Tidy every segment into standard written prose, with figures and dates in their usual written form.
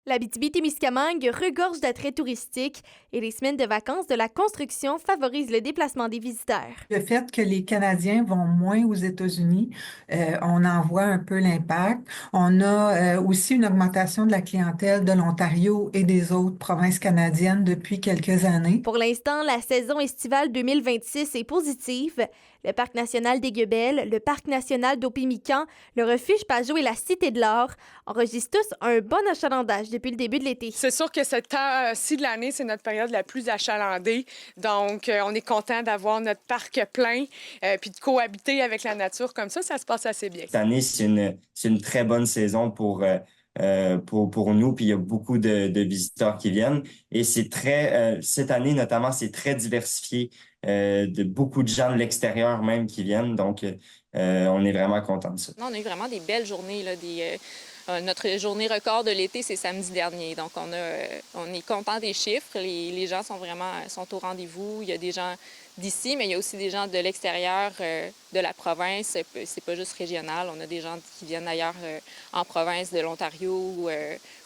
L'Abitibi-Témiscamingue regorge d'attraits touristiques et les semaines de vacances de la construction favorisent le déplacement des visiteurs. Le fait que les Canadiens vont moins aux États-Unis, on en voit un peu l'impact. On a aussi une augmentation de la clientèle de l'Ontario et des autres provinces canadiennes depuis quelques années. Pour l'instant, la saison estivale 2026 est positive. Le Parc national des Guebels, le Parc national d'Opimican, le refuge Pajot et la Cité de l'Or enregistrent tous un bon achalandage depuis le début de l'été. C'est sûr que ce temps-ci de l'année, c'est notre période la plus achalandée. Donc, on est content d'avoir notre parc plein puis de cohabiter avec la nature comme ça se passe assez bien. Cette année, c'est une très bonne saison pour nous, puis il y a beaucoup de visiteurs qui viennent. Et c'est cette année notamment, c'est très diversifié, de beaucoup de gens de l'extérieur même qui viennent. Donc, on est vraiment contents de ça. On a eu vraiment des belles journées, là, notre journée record de l'été, c'est samedi dernier. Donc, on est content des chiffres. Les gens sont au rendez-vous. Il y a des gens d'ici, mais il y a aussi des gens de l'extérieur de la province. C'est pas juste régional. On a des gens qui viennent d'ailleurs en province de l'Ontario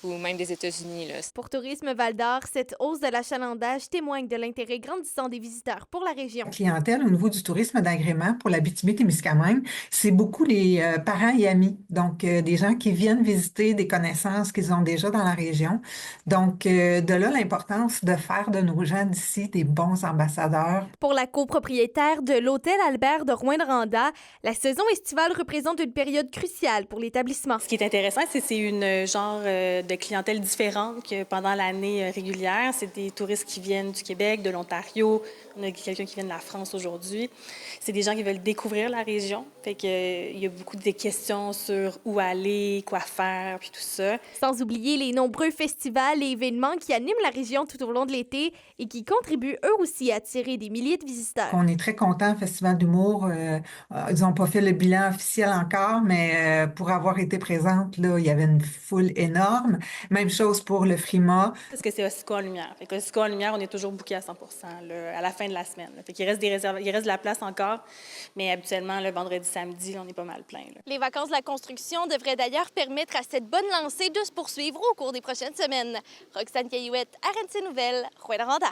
ou même des États-Unis. Là. Pour Tourisme Val-d'Or, cette hausse de l'achalandage témoigne de l'intérêt grandissant des visiteurs pour la région. La clientèle au niveau du tourisme d'agrément pour l'Abitibi-Témiscamingue, c'est beaucoup les parents et amis. Donc, des gens qui viennent visiter des connaissances qu'ils ont déjà dans la région. Donc, de là l'importance de faire de nos gens d'ici des bons ambassadeurs. Pour la copropriétaire de l'Hôtel Albert de Rouyn-Noranda, la saison estivale représente une période cruciale pour l'établissement. Ce qui est intéressant, c'est une genre de clientèle différente que pendant l'année régulière. C'est des touristes qui viennent du Québec, de l'Ontario. On a quelqu'un qui vient de la France aujourd'hui. C'est des gens qui veulent découvrir la région. Fait qu'il y a beaucoup de questions sur où aller, quoi faire, puis tout ça. Sans oublier les nombreux festivals et événements qui animent la région tout au long de l'été et qui contribuent eux aussi à attirer des milliers de visiteurs. On est très contents, Festival d'humour. Ils n'ont pas fait le bilan officiel encore, mais pour avoir été présente, là, il y avait une foule énorme. Même chose pour le Frima. Parce que c'est Ossico en lumière. Fait que Ossico en lumière, on est toujours booké à 100% là, à la fin de la semaine. Là. Fait qu'il reste il reste de la place encore, mais habituellement, le vendredi, samedi, là, on est pas mal plein. Là. Les vacances de la construction devraient d'ailleurs permettre à cette bonne lancée de se poursuivre au cours des prochaines semaines. Roxane Caillouette, RNC Nouvelles, Rouyn-Noranda.